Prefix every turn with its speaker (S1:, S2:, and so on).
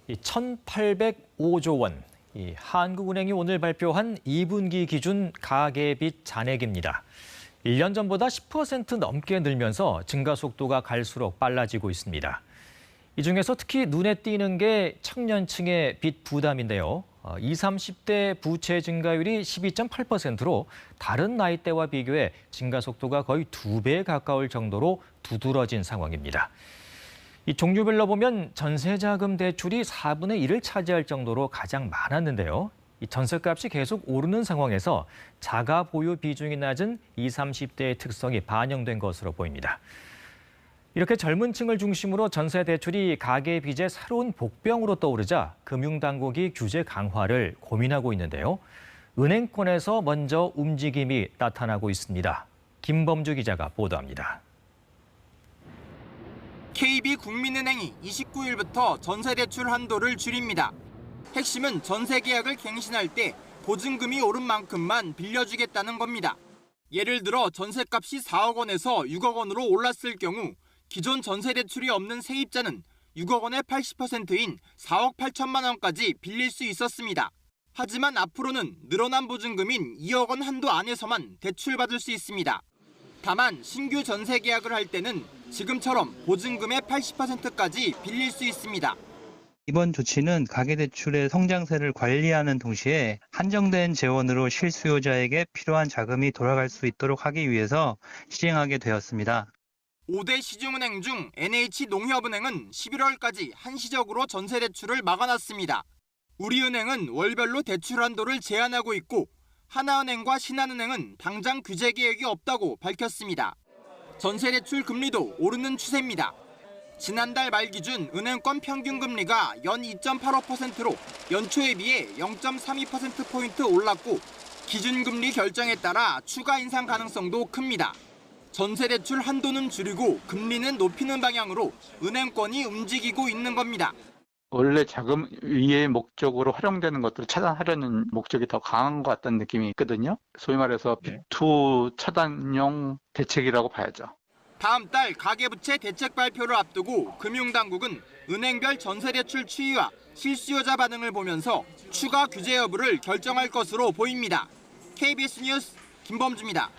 S1: 1,805조 원. 한국은행이 오늘 발표한 2분기 기준 가계빚 잔액입니다. 1년 전보다 10% 넘게 늘면서 증가 속도가 갈수록 빨라지고 있습니다. 이 중에서 특히 눈에 띄는 게 청년층의 빚 부담인데요. 20, 30대 부채 증가율이 12.8%로 다른 나이대와 비교해 증가 속도가 거의 2배에 가까울 정도로 두드러진 상황입니다. 이 종류별로 보면 전세자금 대출이 4분의 1을 차지할 정도로 가장 많았는데요. 이 전세값이 계속 오르는 상황에서 자가 보유 비중이 낮은 20, 30대의 특성이 반영된 것으로 보입니다. 이렇게 젊은 층을 중심으로 전세 대출이 가계 빚의 새로운 복병으로 떠오르자 금융당국이 규제 강화를 고민하고 있는데요. 은행권에서 먼저 움직임이 나타나고 있습니다. 김범주 기자가 보도합니다.
S2: KB국민은행이 29일부터 전세대출 한도를 줄입니다. 핵심은 전세 계약을 갱신할 때 보증금이 오른 만큼만 빌려주겠다는 겁니다. 예를 들어 전세값이 4억 원에서 6억 원으로 올랐을 경우 기존 전세대출이 없는 세입자는 6억 원의 80%인 4억 8천만 원까지 빌릴 수 있었습니다. 하지만 앞으로는 늘어난 보증금인 2억 원 한도 안에서만 대출받을 수 있습니다. 다만 신규 전세 계약을 할 때는 지금처럼 보증금의 80%까지 빌릴 수 있습니다.
S3: 이번 조치는 가계대출의 성장세를 관리하는 동시에 한정된 재원으로 실수요자에게 필요한 자금이 돌아갈 수 있도록 하기 위해서 시행하게 되었습니다.
S2: 5대 시중은행 중 NH농협은행은 11월까지 한시적으로 전세대출을 막아놨습니다. 우리은행은 월별로 대출 한도를 제한하고 있고 하나은행과 신한은행은 당장 규제 계획이 없다고 밝혔습니다. 전세대출 금리도 오르는 추세입니다. 지난달 말 기준 은행권 평균 금리가 연 2.85%로 연초에 비해 0.32%포인트 올랐고 기준금리 결정에 따라 추가 인상 가능성도 큽니다. 전세대출 한도는 줄이고 금리는 높이는 방향으로 은행권이 움직이고 있는 겁니다.
S4: 원래 자금 위의 목적으로 활용되는 것들을 차단하려는 목적이 더 강한 것 같다는 느낌이 있거든요. 소위 말해서 빚투 차단용 대책이라고 봐야죠.
S2: 다음 달 가계부채 대책 발표를 앞두고 금융당국은 은행별 전세대출 추이와 실수요자 반응을 보면서 추가 규제 여부를 결정할 것으로 보입니다. KBS 뉴스 김범주입니다.